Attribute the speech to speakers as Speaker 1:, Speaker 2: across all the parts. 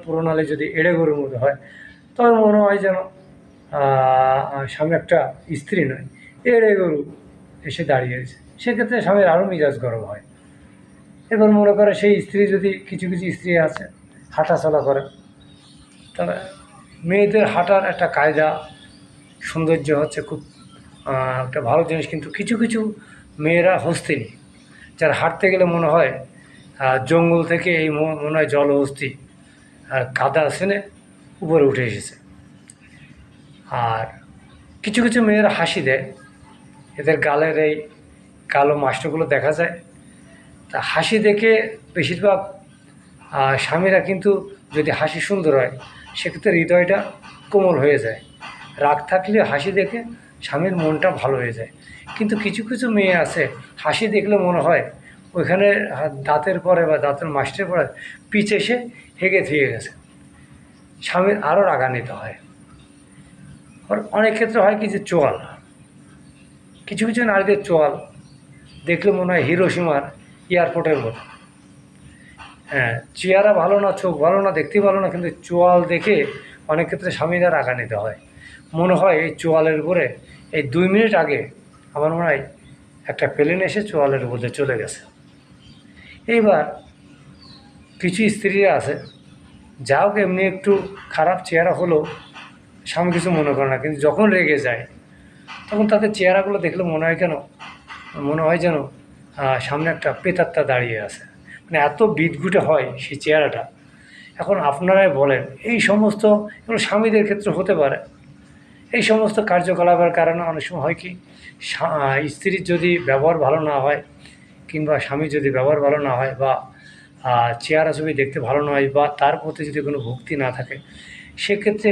Speaker 1: প্রণালী যদি এড়ে গরুর মতো হয়, তবে মনে হয় যেন স্বামী একটা স্ত্রী নয়, এড়ে গরু এসে দাঁড়িয়েছে। সেক্ষেত্রে স্বামীর আরও মেজাজ গরম হয়। এবার মনে করে সেই স্ত্রী যদি কিছু কিছু স্ত্রী আছে হাঁটা চলা করে, তবে মেয়েদের হাঁটার একটা কায়দা সৌন্দর্য হচ্ছে খুব একটা ভালো জিনিস, কিন্তু কিছু কিছু মেয়েরা হস্তিনী, যারা হাঁটতে গেলে মনে হয় জঙ্গল থেকে এই মনে হয় জলহস্তি কাদা সেনে উপরে উঠে এসেছে। আর কিছু কিছু মেয়েরা হাসি দেয়, এদের গালের এই কালো মাস্টগুলো দেখা যায়। তা হাসি দেখে বেশিরভাগ স্বামীরা কিন্তু যদি হাসি সুন্দর হয় সেক্ষেত্রে হৃদয়টা কোমল হয়ে যায়। রাগ থাকলে হাসি দেখে স্বামীর মনটা ভালো হয়ে যায়। কিন্তু কিছু কিছু মেয়ে আছে হাসি দেখলে মনে হয় ওইখানে দাঁতের পরে বা দাঁতের মাস্টের পরে পিছে এসে হেগে থিয়ে গেছে, স্বামীর আরও রাগান্বিত হয়। আর অনেক ক্ষেত্রে হয় কি যে চোয়াল, কিছু কিছু নারীদের চোয়াল দেখলে মনে হয় হিরোশিমার এয়ারপোর্টের মতো। হ্যাঁ, চেহারা ভালো না, চোখ ভালো না, দেখতে ভালো না, কিন্তু চোয়াল দেখে অনেক ক্ষেত্রে স্বামীরা রাগান্বিত হয়। মনে হয় এই চোয়ালের উপরে এই 2 মিনিট আগে আমার মনে হয় একটা প্লেন এসে চোয়ালের উপরে চলে গেছে। এইবার কিছু স্ত্রীরা আছে যা হোক এমনি একটু খারাপ চেহারা হলেও স্বামী কিছু মনে করে না, কিন্তু যখন রেগে যায় তখন তাদের চেহারাগুলো দেখলে মনে হয় যেন সামনে একটা প্রেতাত্মা দাঁড়িয়ে আছে, মানে এত বিদঘুটে হয় সেই চেহারাটা। এখন আপনারাই বলেন, এই সমস্ত এগুলো স্বামীদের ক্ষেত্রে হতে পারে। এই সমস্ত কার্যকলাপের কারণে অনেক সময় হয় কি, স্ত্রীর যদি ব্যবহার ভালো না হয়, কিংবা স্বামীর যদি ব্যবহার ভালো না হয়, বা চেহারা ছবি দেখতে ভালো না হয়, বা তার প্রতি যদি কোনো ভক্তি না থাকে, সেক্ষেত্রে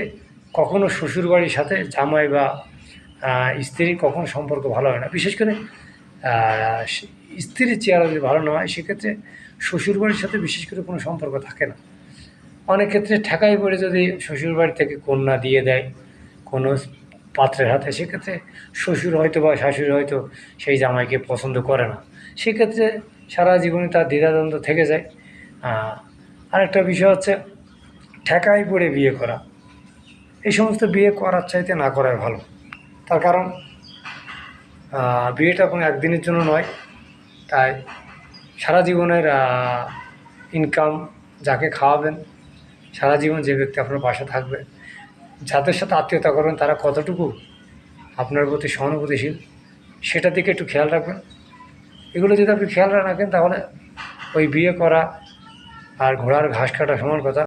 Speaker 1: কখনো শ্বশুরবাড়ির সাথে জামাই বা স্ত্রীর কখনো সম্পর্ক ভালো হয় না। বিশেষ করে স্ত্রীর চেহারা যদি ভালো না হয় সেক্ষেত্রে শ্বশুরবাড়ির সাথে বিশেষ করে কোনো সম্পর্ক থাকে না। অনেক ক্ষেত্রে ঠেকাই পড়ে যদি শ্বশুরবাড়ি থেকে কন্যা দিয়ে দেয় কোনো পাত্রের হাতে, সেক্ষেত্রে শ্বশুর হয়তো বা শাশুড়ি হয়তো সেই জামাইকে পছন্দ করে না, সেক্ষেত্রে সারা জীবনে তার দ্বিধাদ্বন্দ্ব থেকে যায়। আরেকটা বিষয় হচ্ছে ঠেকাই পড়ে বিয়ে করা। এই সমস্ত বিয়ে করার চাইতে না করাই ভালো। তার কারণ বিয়েটা কোনো একদিনের জন্য নয়, তাই সারা জীবনের ইনকাম যাকে খাওয়াবেন, সারা জীবন যে ব্যক্তি আপনার পাশে থাকবে, যাদের সাথে আত্মীয়তা করবেন, তারা কতটুকু আপনার প্রতি সহানুভূতিশীল সেটার দিকে একটু খেয়াল রাখবেন। এগুলো যদি আপনি খেয়াল রাখেন তাহলে ওই বিয়ে করা আর ঘোড়ার ঘাস কাটা সমান কথা।